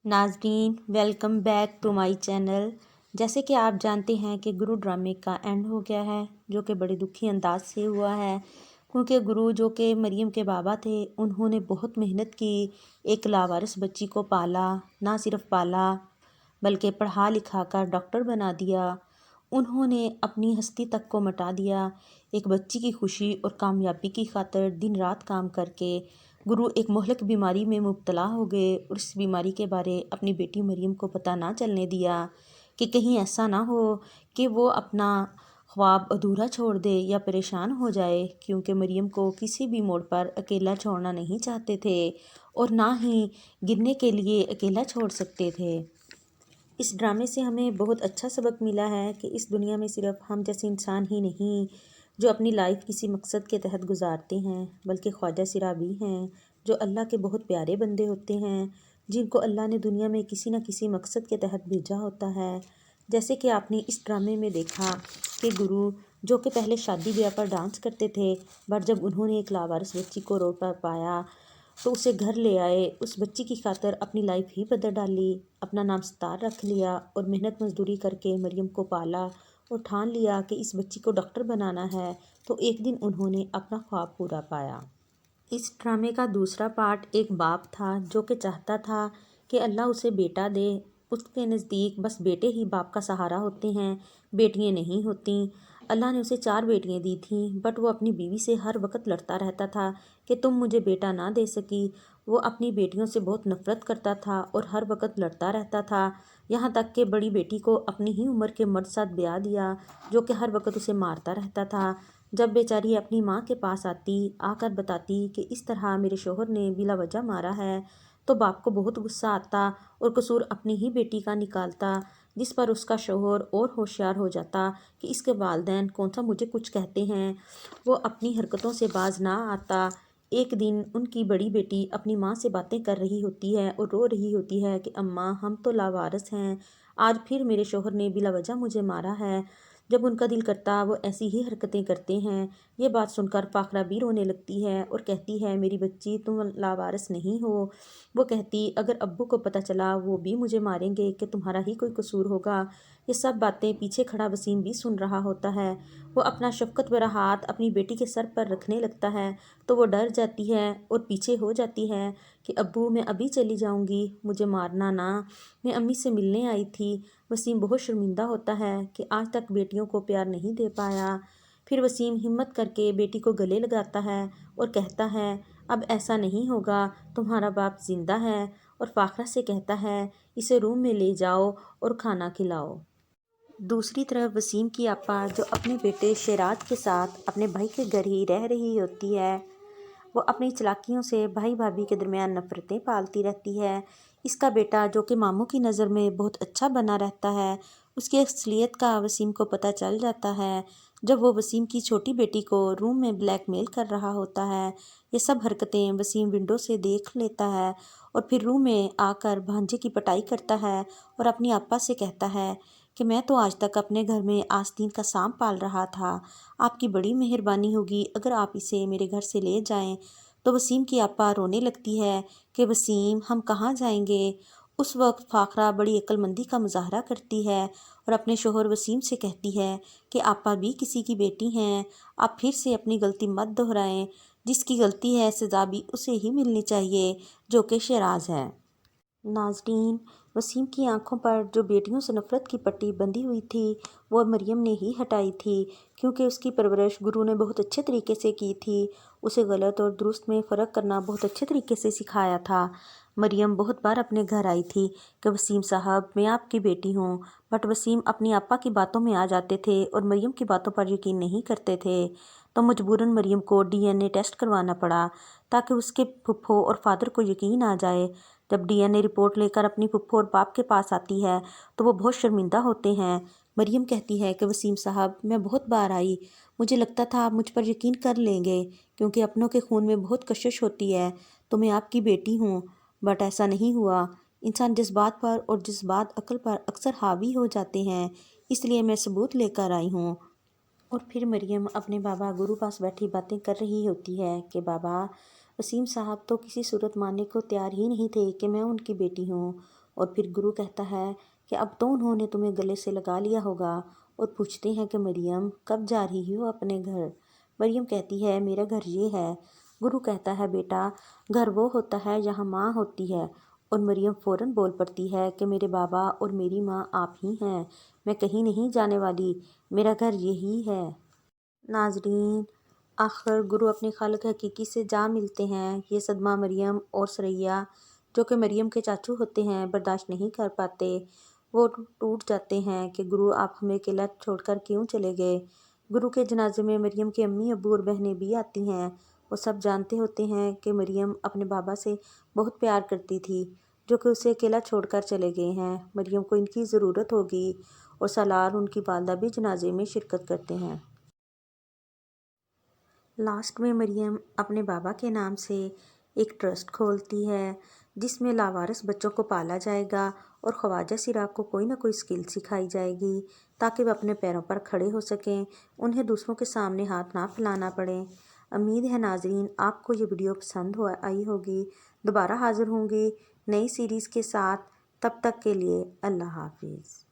नाज़रीन, welcome back to my channel. जैसे कि आप जानते हैं कि गुरु ड्रामे का एंड हो गया है, जो कि बड़े दुखी अंदाज से हुआ है, क्योंकि गुरु जो कि मरियम के बाबा थे, उन्होंने बहुत मेहनत की, एक लावारिस बच्ची को पाला, ना सिर्फ पाला बल्कि पढ़ा लिखा कर डॉक्टर बना दिया। उन्होंने अपनी हस्ती तक को मिटा दिया। एक बच्ची की खुशी और कामयाबी की खातिर दिन रात काम करके गुरु एक मोहलिक बीमारी में मुब्तला हो गए और इस बीमारी के बारे अपनी बेटी मरियम को पता ना चलने दिया कि कहीं ऐसा ना हो कि वो अपना ख्वाब अधूरा छोड़ दे या परेशान हो जाए, क्योंकि मरियम को किसी भी मोड़ पर अकेला छोड़ना नहीं चाहते थे और ना ही गिरने के लिए अकेला छोड़ सकते थे। इस ड्रामे से हमें बहुत अच्छा सबक मिला है कि इस दुनिया में सिर्फ हम जैसे इंसान ही नहीं जो अपनी लाइफ किसी मकसद के तहत गुजारते हैं, बल्कि ख्वाजा सिरा भी हैं जो अल्लाह के बहुत प्यारे बंदे होते हैं, जिनको अल्लाह ने दुनिया में किसी न किसी मकसद के तहत भेजा होता है। जैसे कि आपने इस ड्रामे में देखा कि गुरु जो कि पहले शादी ब्याह पर डांस करते थे, बट जब उन्होंने एक लावारिस बच्ची को रोड पर पाया तो उसे घर ले आए। उस बच्ची की खातिर अपनी लाइफ ही बदल डाली, अपना नाम सितार रख लिया और मेहनत मजदूरी करके मरियम को पाला और ठान लिया कि इस बच्ची को डॉक्टर बनाना है। तो एक दिन उन्होंने अपना ख्वाब पूरा पाया। इस ड्रामे का दूसरा पार्ट एक बाप था जो कि चाहता था कि अल्लाह उसे बेटा दे। उसके नज़दीक बस बेटे ही बाप का सहारा होते हैं, बेटियां नहीं होती। अल्लाह ने उसे 4 बेटियां दी थीं, बट वो अपनी बीवी से हर वक्त लड़ता रहता था कि तुम मुझे बेटा ना दे सकी। वो अपनी बेटियों से बहुत नफरत करता था और हर वक्त लड़ता रहता था। यहाँ तक कि बड़ी बेटी को अपनी ही उम्र के मर्द साथ ब्याह दिया, जो कि हर वक्त उसे मारता रहता था। जब बेचारी अपनी माँ के पास आकर बताती कि इस तरह मेरे शोहर ने बिला वजह मारा है, तो बाप को बहुत गुस्सा आता और कसूर अपनी ही बेटी का निकालता, जिस पर उसका शोहर और होशियार हो जाता कि इसके वालिदैन कौन सा मुझे कुछ कहते हैं। वो अपनी हरकतों से बाज ना आता। एक दिन उनकी बड़ी बेटी अपनी माँ से बातें कर रही होती है और रो रही होती है कि अम्मा, हम तो लावारिस हैं, आज फिर मेरे शोहर ने बिला वजह मुझे मारा है। जब उनका दिल करता वो ऐसी ही हरकतें करते हैं। ये बात सुनकर फाखरा भी रोने लगती है और कहती है, मेरी बच्ची, तुम लावारिस नहीं हो। वो कहती, अगर अब्बू को पता चला वो भी मुझे मारेंगे कि तुम्हारा ही कोई कसूर होगा। ये सब बातें पीछे खड़ा वसीम भी सुन रहा होता है। वो अपना शफकत भरा हाथ अपनी बेटी के सर पर रखने लगता है तो वो डर जाती है और पीछे हो जाती है कि अब्बू, मैं अभी चली जाऊंगी, मुझे मारना ना, मैं अम्मी से मिलने आई थी। वसीम बहुत शर्मिंदा होता है कि आज तक बेटियों को प्यार नहीं दे पाया। फिर वसीम हिम्मत करके बेटी को गले लगाता है और कहता है, अब ऐसा नहीं होगा, तुम्हारा बाप जिंदा है। और फाखरा से कहता है, इसे रूम में ले जाओ और खाना खिलाओ। दूसरी तरफ वसीम की आपा जो अपने बेटे शेराज के साथ अपने भाई के घर ही रह रही होती है, वो अपनी चालाकियों से भाई भाभी के दरमियान नफरतें पालती रहती है। इसका बेटा जो कि मामू की नज़र में बहुत अच्छा बना रहता है, उसकी असलियत का वसीम को पता चल जाता है जब वो वसीम की छोटी बेटी को रूम में ब्लैकमेल कर रहा होता है। ये सब हरकतें वसीम विंडो से देख लेता है और फिर रूम में आकर भांजे की पिटाई करता है और अपनी आपा से कहता है कि मैं तो आज तक अपने घर में आस्तीन का सांप पाल रहा था, आपकी बड़ी मेहरबानी होगी अगर आप इसे मेरे घर से ले जाएं। तो वसीम की आपा रोने लगती है कि वसीम, हम कहाँ जाएंगे। उस वक्त फाखरा बड़ी अक्लमंदी का मुजाहरा करती है और अपने शोहर वसीम से कहती है कि आपा भी किसी की बेटी हैं, आप फिर से अपनी गलती मत दोहराएं। जिसकी गलती है सज़ा भी उसे ही मिलनी चाहिए, जो कि शेराज है। नाज़रीन, वसीम की आंखों पर जो बेटियों से नफ़रत की पट्टी बंधी हुई थी वो मरियम ने ही हटाई थी, क्योंकि उसकी परवरिश गुरु ने बहुत अच्छे तरीके से की थी। उसे गलत और दुरुस्त में फ़र्क करना बहुत अच्छे तरीके से सिखाया था। मरियम बहुत बार अपने घर आई थी कि वसीम साहब, मैं आपकी बेटी हूँ, बट वसीम अपनी आपा की बातों में आ जाते थे और मरियम की बातों पर यकीन नहीं करते थे। तो मजबूरन मरियम को डीएनए टेस्ट करवाना पड़ा ताकि उसके फुफ्फो और फादर को यकीन आ जाए। जब डीएनए रिपोर्ट लेकर अपनी फुफ्फो और बाप के पास आती है तो वो बहुत शर्मिंदा होते हैं। मरियम कहती है कि वसीम साहब, मैं बहुत बार आई, मुझे लगता था आप मुझ पर यकीन कर लेंगे, क्योंकि अपनों के खून में बहुत कशिश होती है, तो मैं आपकी बेटी हूँ। बट ऐसा नहीं हुआ। इंसान जज्बात पर और जज्बात अक्ल पर अक्सर हावी हो जाते हैं, इसलिए मैं सबूत लेकर आई हूँ। और फिर मरियम अपने बाबा गुरु पास बैठी बातें कर रही होती है कि बाबा, वसीम साहब तो किसी सूरत मानने को तैयार ही नहीं थे कि मैं उनकी बेटी हूँ। اور پھر گرو کہتا ہے کہ اب تو انہوں نے تمہیں گلے سے لگا لیا ہوگا، اور پوچھتے ہیں کہ مریم کب جا رہی ہو اپنے گھر؟ مریم کہتی ہے میرا گھر یہ ہے۔ گرو کہتا ہے بیٹا گھر وہ ہوتا ہے جہاں ماں ہوتی ہے، اور مریم فوراً بول پڑتی ہے کہ میرے بابا اور میری ماں آپ ہی ہیں، میں کہیں نہیں جانے والی، میرا گھر یہی ہے۔ ناظرین، آخر گرو اپنے خالق حقیقی سے جا ملتے ہیں۔ یہ صدمہ مریم اور ثریا جو کہ مریم کے چاچو ہوتے ہیں برداشت نہیں کر پاتے، وہ ٹوٹ جاتے ہیں کہ گرو آپ ہمیں اکیلا چھوڑ کر کیوں چلے گئے؟ گرو کے جنازے میں مریم کے امی ابو اور بہنیں بھی آتی ہیں۔ وہ سب جانتے ہوتے ہیں کہ مریم اپنے بابا سے بہت پیار کرتی تھی جو کہ اسے اکیلا چھوڑ کر چلے گئے ہیں، مریم کو ان کی ضرورت ہوگی، اور سالار ان کی والدہ بھی جنازے میں شرکت کرتے ہیں۔ لاسٹ میں مریم اپنے بابا کے نام سے ایک ٹرسٹ کھولتی ہے جس میں لاوارث بچوں کو پالا جائے گا، اور خواجہ سراغ کو کوئی نہ کوئی اسکل سکھائی جائے گی تاکہ وہ اپنے پیروں پر کھڑے ہو سکیں، انہیں دوسروں کے سامنے ہاتھ نہ پھیلانا پڑے۔ امید ہے ناظرین آپ کو یہ ویڈیو پسند آئی ہوگی۔ دوبارہ حاضر ہوں گی نئی سیریز کے ساتھ، تب تک کے لیے اللہ حافظ۔